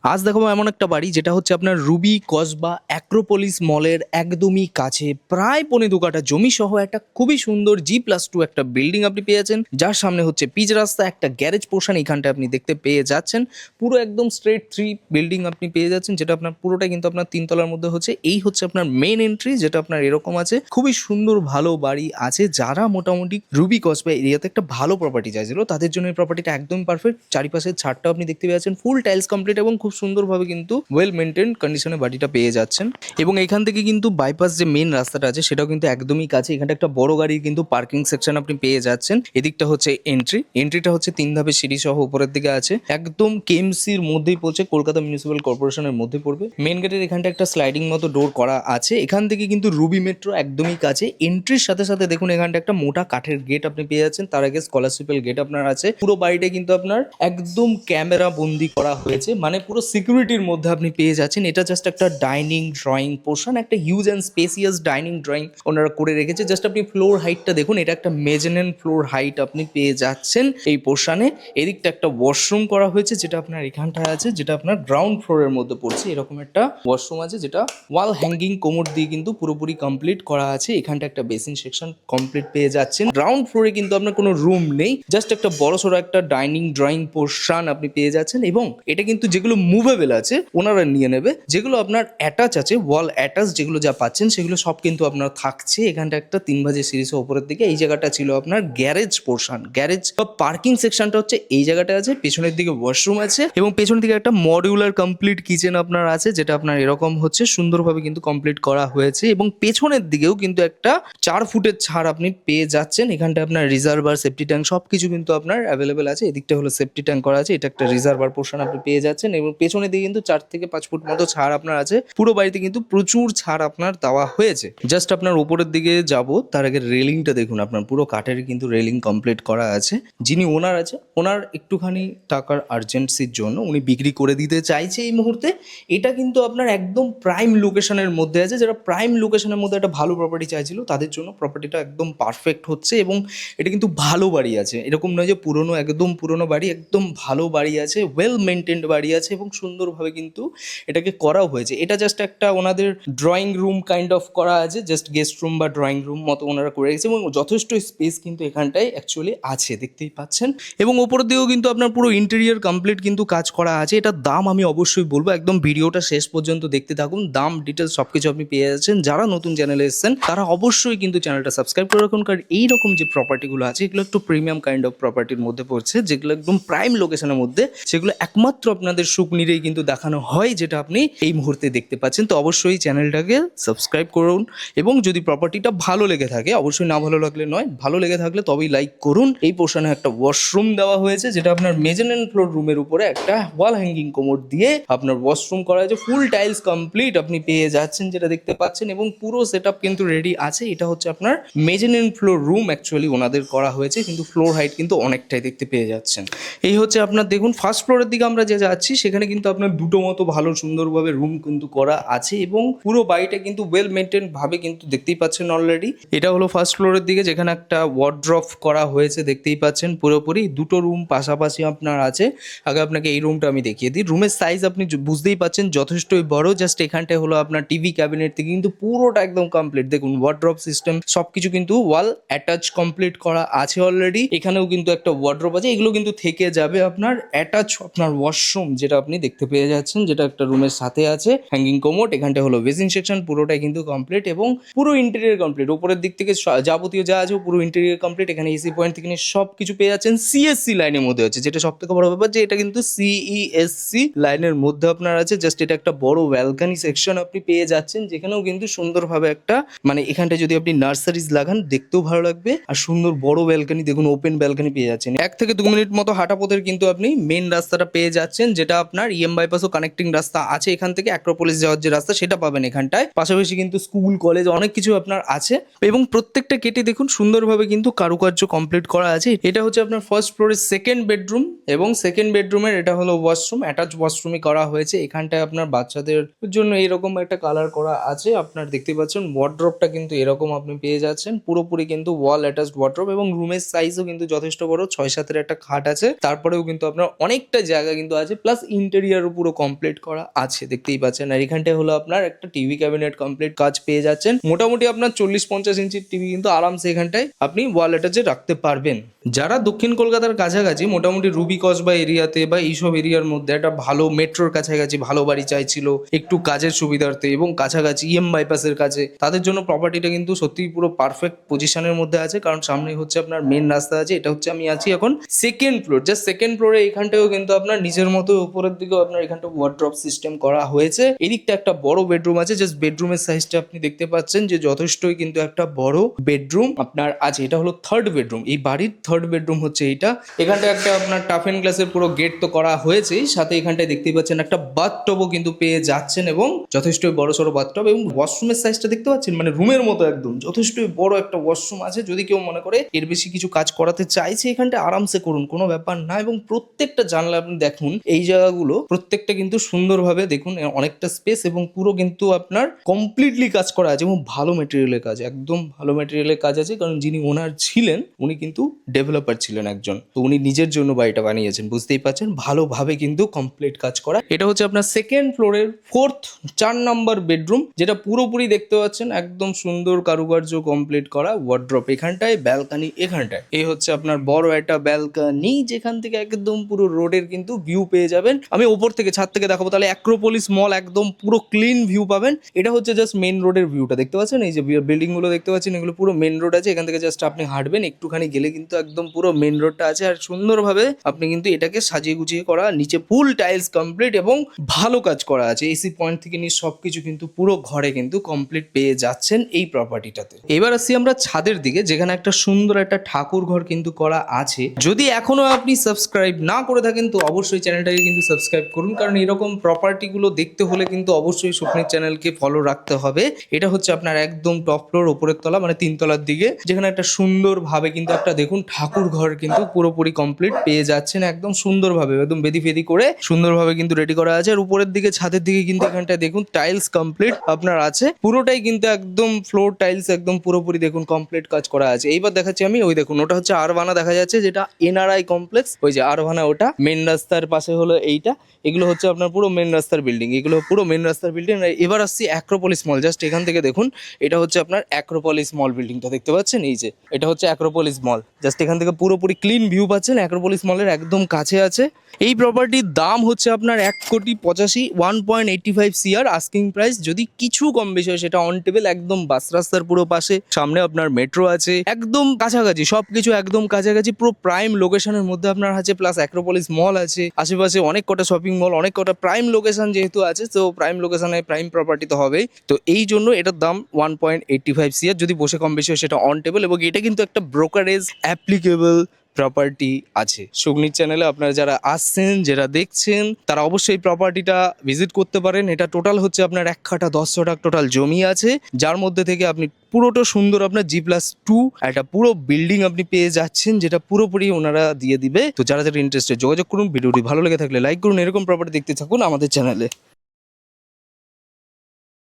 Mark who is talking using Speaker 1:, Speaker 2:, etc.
Speaker 1: আজ দেখাবো এমন একটা বাড়ি যেটা হচ্ছে আপনার রুবি কসবা অ্যাক্রোপলিস মলের একদমই কাছে, প্রায় 2.25 কাঠা জমি সহ একটা খুবই সুন্দর G+2 একটা বিল্ডিং আপনি পেয়ে যাচ্ছেন, যার সামনে হচ্ছে পিচ রাস্তা, একটা গ্যারেজ পোর্শন এখানটা আপনি দেখতে পেয়ে যাচ্ছেন। পুরো একদম স্ট্রেট 3 বিল্ডিং আপনি পেয়ে যাচ্ছেন, যেটা আপনার পুরোটা কিন্তু আপনার 3 তলার মধ্যে হচ্ছে। এই হচ্ছে আপনার মেন এন্ট্রি, যেটা আপনার এরকম আছে। খুবই সুন্দর ভালো বাড়ি আছে। যারা মোটামুটি রুবি কসবা এরিয়াতে একটা ভালো প্রপার্টি চাইছিল তাদের জন্য এই প্রপার্টিটা একদম পারফেক্ট। চারিপাশের ছাদটা আপনি দেখতে পেয়ে যাচ্ছেন ফুল টাইলস কমপ্লিট এবং খুব সুন্দরভাবে কিন্তু ওয়েল মেনটেন কন্ডিশনে বাড়িটা পেয়ে যাচ্ছেন। এবং এখান থেকে কিন্তু বাইপাস যে মেন রাস্তাটা আছে সেটাও কিন্তু একদমই কাছে। এখানটা একটা বড় গাড়ির কিন্তু পার্কিং সেকশন আপনি পেয়ে যাচ্ছেন। এদিকটা হচ্ছে এন্ট্রিটা হচ্ছে 3 ধাপের সিঁড়ি সহ উপরের দিকে আছে, একদম কেএমসির মধ্যেই পড়ছে, কলকাতা মিউনিসিপ্যাল কর্পোরেশনের মধ্যে পড়বে। মেন গেটের এখানটা একটা স্লাইডিং মতো ডোর করা আছে। এখান থেকে কিন্তু রুবি মেট্রো একদমই কাছে। এন্ট্রির সাথে সাথে দেখুন এখানটা একটা মোটা কাঠের গেট আপনি পেয়ে যাচ্ছেন, তার আগে স্কলারশিপের গেট আপনার আছে। পুরো বাড়িটা কিন্তু আপনার একদম ক্যামেরা বন্দি করা হয়েছে, মানে পুরো সিকিউরিটির মধ্যে আপনি পেয়ে যাচ্ছেন। এটা জাস্ট একটা ডাইনিং ড্রয়িং পোর্শন, একটা huge and spacious dining drawing ওনারা করে রেখেছে। জাস্ট আপনি ফ্লোর হাইটটা দেখুন, এটা একটা মেজানেন ফ্লোর হাইট আপনি পেয়ে যাচ্ছেন এই পোর্শনে। এদিকটা একটা ওয়াশরুম করা হয়েছে, যেটা আপনার এখানটায় আছে, যেটা আপনার গ্রাউন্ড ফ্লোরের মধ্যে পড়ছে। এরকম একটা ওয়াশরুম আছে, যেটা ওয়াল হ্যাঙ্গিং কোমর দিয়ে কিন্তু পুরোপুরি কমপ্লিট করা আছে। এখানটা একটা বেসিন সেকশন কমপ্লিট পেয়ে যাচ্ছেন। গ্রাউন্ড ফ্লোরে কিন্তু আপনার কোনো রুম নেই, জাস্ট একটা বড়সড় একটা ডাইনিং ড্রয়িং পোর্শন আপনি পেয়ে যাচ্ছেন। এবং এটা কিন্তু যেগুলো মুভেবল আছে ওনারা নিয়ে নেবে, যেগুলো আপনার অ্যাটাচ আছে ওয়াল অ্যাটাচ যেগুলো যা পাচ্ছেন সেগুলো সব কিন্তু আপনার থাকছে। এখানটা একটা 3 ভাজে সিরিজের উপরের দিকে এই জায়গাটা ছিল আপনার গ্যারেজ পোর্শন। গ্যারেজ বা পার্কিং সেকশনটা হচ্ছে এই জায়গাটা আছে। পেছনের দিকে ওয়াশরুম আছে এবং পেছনের দিকে একটা মডিউলার কমপ্লিট কিচেন আপনার আছে, যেটা আপনার এরকম হচ্ছে সুন্দরভাবে কিন্তু কমপ্লিট করা হয়েছে। এবং পেছনের দিকেও কিন্তু একটা 4 ফুটের ছাড় আপনি পেয়ে যাচ্ছেন। এখানটা আপনার রিজার্ভার, সেফটি ট্যাঙ্ক সবকিছু কিন্তু আপনার অ্যাভেলেবেল আছে। এদিকটা হলো সেফটি ট্যাঙ্ক করা আছে, এটা একটা রিজার্ভার পোর্শন আপনি পেয়ে যাচ্ছেন। এবং পেছনের দিকে কিন্তু 4 থেকে 5 ফুট মতো ছাড় আপনার আছে। পুরো বাড়িতে কিন্তু প্রচুর ছাড় আপনার দেওয়া হয়েছে। জাস্ট আপনার উপরের দিকে যাব তার আগে রেলিংটা দেখুন, আপনার পুরো কাঠের কিন্তু রেলিং কমপ্লিট করা আছে। যিনি ওনার আছে, ওনার একটুখানি টাকার আর্জেন্সির জন্য উনি বিক্রি করে দিতে চাইছে এই মুহূর্তে। এটা কিন্তু আপনার একদম প্রাইম লোকেশনের মধ্যে আছে। যারা প্রাইম লোকেশনের মধ্যে একটা ভালো প্রপার্টি চাইছিল তাদের জন্য প্রপার্টিটা একদম পারফেক্ট হচ্ছে। এবং এটা কিন্তু ভালো বাড়ি আছে, এরকম নয় যে পুরনো, একদম পুরনো বাড়ি, একদম ভালো বাড়ি আছে, ওয়েল মেনটেন্ড বাড়ি আছে এবং সুন্দরভাবে কিন্তু এটাকে করাও হয়েছে। এটা জাস্ট একটা ওনাদের ড্রয়িং রুম কাইন্ড অফ করা আছে, জাস্ট গেস্ট রুম বা ড্রয়িং রুম মতো ওনারা করে রেখেছে। এবং যথেষ্ট স্পেস কিন্তু এখানটায় অ্যাকচুয়ালি আছে, দেখতেই পাচ্ছেন। এবং ওপর দিয়েও কিন্তু আপনার পুরো ইন্টেরিয়ার কমপ্লিট কিন্তু কাজ করা আছে। এটার দাম আমি অবশ্যই বলবো, একদম ভিডিওটা শেষ পর্যন্ত দেখতে থাকুন। দাম ডিটেলস সবকিছু আপনি পেয়ে যাচ্ছেন। যারা নতুন চ্যানেলে এসেছেন তারা অবশ্যই কিন্তু চ্যানেলটা সাবস্ক্রাইব করে রাখুন, কারণ এইরকম যে প্রপার্টিগুলো আছে এগুলো একটু প্রিমিয়াম কাইন্ড অফ প্রপার্টির মধ্যে পড়ছে, যেগুলো একদম প্রাইম লোকেশনের মধ্যে, সেগুলো একমাত্র আপনাদের সুখ নিরেই কিন্তু দেখানো হয়, যেটা আপনি এই মুহূর্তে দেখতে পাচ্ছেন। তো অবশ্যই চ্যানেলটাকে সাবস্ক্রাইব করুন। এবং যদি প্রপার্টিটা ভালো লেগে থাকে, অবশ্যই না ভালো লাগলে নয়, ভালো লেগে থাকলে তবেই লাইক করুন। এই পোর্শনে একটা ওয়াশরুম দেওয়া হয়েছে, যেটা আপনার মেজানেন ফ্লোর রুমের উপরে একটা ওয়াল হ্যাঙ্গিং কোমর দিয়ে আপনার ওয়াশরুম করা হয়েছে। ফুল টাইলস কমপ্লিট আপনি পেয়ে যাচ্ছেন, যেটা দেখতে পাচ্ছেন। এবং পুরো সেটআপ কিন্তু রেডি আছে। এটা হচ্ছে আপনার মেজানেন ফ্লোর রুম অ্যাকচুয়ালি ওনাদের করা হয়েছে, কিন্তু ফ্লোর হাইট কিন্তু অনেকটাই দেখতে পেয়ে যাচ্ছেন। এই হচ্ছে আপনার দেখুন ফার্স্ট ফ্লোরের দিকে আমরা যে যাচ্ছি সেখানে কিন্তু আপনার দুটো মতো ভালো সুন্দরভাবে রুম কিন্তু করা আছে। এবং পুরো বাড়িটা কিন্তু ওয়েল মেনটেন ভাবে কিন্তু দেখতেই পাচ্ছেন অলরেডি। এটা হলো ফার্স্ট ফ্লোরের দিকে, যেখানে একটা ওয়ার্ড্রপ করা হয়েছে, দেখতেই পাচ্ছেন পুরোপুরি। দুটো রুম পাশাপাশি আপনার আছে। আগে আপনাকে এই রুমটা আমি দেখিয়ে দিই। রুমের সাইজ আপনি বুঝতেই পাচ্ছেন যথেষ্টই বড়। জাস্ট এখানটায় হলো আপনার টিভি ক্যাবিনেট থেকে কিন্তু পুরোটা একদম কমপ্লিট। দেখুন ওয়ার্ড্রপ সিস্টেম সবকিছু কিন্তু ওয়াল অ্যাটাচ কমপ্লিট করা আছে অলরেডি। এখানেও কিন্তু একটা ওয়ার্ড্রপ আছে, এগুলো কিন্তু থেকে যাবে আপনার অ্যাটাচ আপনার ওয়াশরুম, যেটা আপনি দেখতে পেয়ে যাচ্ছেন, যেটা একটা রুমের সাথে আছে। হ্যাঙ্গিং কোমোড, এখানটা হলো বেসিন সেকশন, পুরোটাই কিন্তু কমপ্লিট এবং পুরো ইন্টেরিয়র কমপ্লিট। উপরের দিক থেকে যাবতীয় যা আছে পুরো ইন্টেরিয়র কমপ্লিট। এখানে এসি পয়েন্ট থেকে নিয়ে সব কিছু পেয়ে যাচ্ছেন। সিএসসি লাইনের মধ্যে আছে, যেটা সব থেকে বড় ব্যাপার যে এটা কিন্তু সিইএসসি লাইনের মধ্যে আপনার আছে। জাস্ট এটা একটা বড় ব্যালকানি সেকশন আপনি পেয়ে যাচ্ছেন, যেখানেও কিন্তু সুন্দরভাবে একটা, মানে এখানটা যদি আপনি নার্সারিজ লাগান দেখতেও ভালো লাগবে। আর সুন্দর বড় ব্যালকানি, দেখুন ওপেন ব্যালকানি পেয়ে যাচ্ছেন। 1 থেকে 2 মিনিট মতো হাঁটা পথের কিন্তু আপনি মেন রাস্তাটা পেয়ে যাচ্ছেন, যেটা আপনার ইএম বাইপাসও কানেক্টিং রাস্তা আছে। এখান থেকে অ্যাক্রোপলিস যাওয়ার যে রাস্তা সেটা পাবেন এখানটায়। পাশাপাশি কিন্তু স্কুল কলেজ অনেক কিছু আপনার আছে। এবং প্রত্যেকটা কেটে দেখুন সুন্দরভাবে কিন্তু কারুকার্য কমপ্লিট করা আছে। এটা হচ্ছে আপনার ফার্স্ট ফ্লোরের সেকেন্ড বেডরুম এবং সেকেন্ড বেডরুমের এটা হলো ওয়াশরুম, অ্যাটাচ ওয়াশরুমই করা হয়েছে। এখানটায় আপনার বাচ্চাদের জন্য এরকম একটা কালার করা আছে। আপনার দেখতে পাচ্ছেন ওয়ার্ড্রপটা কিন্তু এরকম আপনি পেয়ে যাচ্ছেন, পুরোপুরি কিন্তু ওয়াল অ্যাটাচড ওয়ার্ড্রপ। এবং রুমের সাইজও কিন্তু যথেষ্ট বড়, 6-7-এর একটা খাট আছে। তারপরেও কিন্তু আপনার অনেকটা জায়গা কিন্তু আছে, প্লাস ইন্টেরিয়ার পুরো কমপ্লিট করা আছে, দেখতেই পাচ্ছেন। আর এখানটায় হলো আপনার একটা টিভি ক্যাবিনেট কমপ্লিট কাজ পেয়ে যাচ্ছেন। মোটামুটি আপনার 40-50 ইঞ্চির টিভি কিন্তু আরামসে এখানটায় আপনি ওয়াল অ্যাটাচে রাখতে পারবেন। যারা দক্ষিণ কলকাতার কাছাকাছি মোটামুটি রুবি কসবা এরিয়াতে বা এইসব এরিয়ার মধ্যে একটা ভালো মেট্রোর কাছাকাছি ভালো বাড়ি চাইছিল একটু কাজের সুবিধার্থে এবং কাছাকাছি বাইপাসের কাছে, তাদের জন্য প্রপার্টিটা কিন্তু সত্যিই পুরো পারফেক্ট পজিশনের মধ্যে আছে। কারণ সামনে হচ্ছে আপনার মেন রাস্তা আছে, এটা হচ্ছে আমি আছি এখন সেকেন্ড ফ্লোর, জাস্ট সেকেন্ড ফ্লোরে। এখানটাও কিন্তু আপনার নিজের মতো উপরের দিকেও আপনার এখানটা ওয়ার্ড্রপ সিস্টেম করা হয়েছে। এদিকটা একটা বড় বেডরুম আছে, জাস্ট বেডরুমের সাইজটা আপনি দেখতে পাচ্ছেন যে যথেষ্টই কিন্তু একটা বড় বেডরুম আপনার আছে। এটা হলো থার্ড বেডরুম, এই বাড়ির থার্ড বেডরুম হচ্ছে এইটা। এখানটা একটা আপনার টাফ এন্ড গ্লাসের পুরো গেট তো করা হয়েছেই, সাথে এখানটায় দেখতেই পাচ্ছেন একটা বাথটবও কিন্তু পেয়ে যাচ্ছেন এবং যথেষ্টই বড় সড়ো বাথটব। এবং ওয়াশরুমের সাইজটা দেখতে পাচ্ছেন মানে রুমের মতো একদম যথেষ্টই বড় একটা ওয়াশরুম আছে। যদি কেউ মনে করে এর বেশি কিছু কাজ করাতে চাইছে এখানটা আরামসে করুন, কোনো ব্যাপার না। এবং প্রত্যেকটা জানলা আপনি দেখুন, এই জায়গাগুলো প্রত্যেকটা কিন্তু সুন্দরভাবে দেখুন, অনেকটা স্পেস এবং পুরো কিন্তু আপনার কমপ্লিটলি কাজ করা আছে এবং ভালো মেটেরিয়ালের কাজ, একদম ভালো মেটেরিয়ালের কাজ আছে। কারণ যিনি ওনার ছিলেন উনি কিন্তু ডেভেলপার ছিলেন একজন, তো উনি নিজের জন্য বাড়িটা বানিয়েছেন, বুঝতেই পারছেন। ভালোভাবে কিন্তু কমপ্লিট কাজ করা। এটা হচ্ছে আপনার সেকেন্ড ফ্লোরের 4 নাম্বার বেডরুম, যেটা পুরোপুরি দেখতে পাচ্ছেন একদম সুন্দর কারুকার্য কমপ্লিট করা। ওয়ার্ড্রপ এখানটায়, ব্যালকানি এখানটায়। এই হচ্ছে আপনার বড় একটা ব্যালকানি, যেখান থেকে একদম পুরো রোডের কিন্তু ভিউ পেয়ে যাবেন। আমি ওপর থেকে ছাদ থেকে দেখাবো, তাহলে অ্যাক্রোপলিস মল একদম পুরো ক্লিন ভিউ পাবেন। এটা হচ্ছে জাস্ট মেন রোডের ভিউটা দেখতে পাচ্ছেন, এই যে বিল্ডিং গুলো দেখতে পাচ্ছেন এগুলো পুরো মেন রোড আছে। এখান থেকে জাস্ট আপনি হাঁটবেন, একটুখানি গেলে কিন্তু একদম পুরো মেন রোডটা আছে। আর সুন্দরভাবে আপনি কিন্তু এটাকে সাজিয়ে গুছিয়ে করা, নিচে ফুল টাইলস কমপ্লিট এবং ভালো কাজ করা আছে। এসি পয়েন্ট থেকে নিয়ে সবকিছু কিন্তু পুরো ঘরে কিন্তু কমপ্লিট পেয়ে যাচ্ছেন এই প্রপার্টিটাতে। এবার আসি আমরা ছাদের দিকে, যেখানে একটা সুন্দর একটা ঠাকুর ঘর কিন্তু করা আছে। যদি এখনো আপনি সাবস্ক্রাইব না করে থাকেন তো অবশ্যই চ্যানেলটাকে কিন্তু সাবস্ক্রাইব করুন, কারণ এরকম প্রপার্টি গুলো দেখতে হলে কিন্তু অবশ্যই স্বপ্নের চ্যানেলকে ফলো রাখতে হবে। এটা হচ্ছে আপনার একদম টপ ফ্লোর, উপরের তলা মানে 3 তলার দিকে, যেখানে একটা সুন্দর ভাবে কিন্তু একটা দেখুন ঠাকুর ঘর কিন্তু পুরোপুরি কমপ্লিট পেয়ে যাচ্ছেন একদম সুন্দরভাবে, একদম বেদি ফেদি করে সুন্দরভাবে কিন্তু রেডি করা আছে। আর উপরের দিকে ছাদের দিকে কিন্তু এখানটায় দেখুন টাইলস কমপ্লিট আপনার আছে, পুরোটাই কিন্তু একদম ফ্লোর টাইলস একদম পুরোপুরি দেখুন কমপ্লিট কাজ করা আছে। এইবার দেখাচ্ছি আমি, ওই দেখুন ওটা হচ্ছে আরভানা দেখা যাচ্ছে, যেটা এনআরআই কমপ্লেক্স, ওই যে আরভানা ওটা মেন রাস্তার পাশে হলো এইটা। এগুলো হচ্ছে আপনার পুরো মেন রাস্তার বিল্ডিং, এগুলো পুরো মেন রাস্তার বিল্ডিং। এবার আসছি অ্যাক্রোপলিস মল, জাস্ট এখান থেকে দেখুন এটা হচ্ছে আপনার অ্যাক্রোপলিস মল বিল্ডিংটা দেখতে পাচ্ছেন, এই যে এটা হচ্ছে অ্যাক্রোপলিস মল। জাস্ট এখান থেকে পুরোপুরি ক্লিন ভিউ পাচ্ছেন, অ্যাক্রোপলিস মলের একদম কাছে আছে। এই প্রপার্টির দাম হচ্ছে আপনার 1,85,00,000, 1.85 CR আস্কিং প্রাইস। যদি কিছু কম বেশি হয় সেটা অন টেবিল, একদম বাস রাস্তার পুরো পাশে, সামনে আপনার মেট্রো আছে, একদম কাছাকাছি সবকিছু একদম কাছাকাছি, পুরো প্রাইম লোকেশনের মধ্যে আপনার আছে। প্লাস অ্যাক্রোপলিস মল আছে, আশেপাশে অনেক কটা শপিং মল, অনেক কটা প্রাইম লোকেশন যেহেতু আছে, তো প্রাইম লোকেশনে প্রাইম প্রপার্টি তো হবেই। তো এই জন্য এটার দাম 1.85 CR। যদি বসে কম বেশি হয় সেটা অন টেবিল, এবং এটা কিন্তু একটা ব্রোকারেজ অ্যাপ্লিকেবল প্রপার্টি আছে। সুগনির চ্যানেলে আপনারা যারা আসছেন, যারা দেখছেন, তারা অবশ্যই প্রপার্টিটা ভিজিট করতে পারেন। এটা টোটাল হচ্ছে আপনার 1 কাঠা 10 শতক টোটাল জমি আছে, যার মধ্যে থেকে আপনি পুরোটা সুন্দর আপনার G+2 একটা পুরো বিল্ডিং আপনি পেয়ে যাচ্ছেন, যেটা পুরোপুরি ওনারা দিয়ে দিবে। তো যারা যারা ইন্টারেস্টেড যোগাযোগ করুন। ভিডিওটি ভালো লেগে থাকলে লাইক করুন, এরকম প্রপার্টি দেখতে থাকুন আমাদের চ্যানেলে।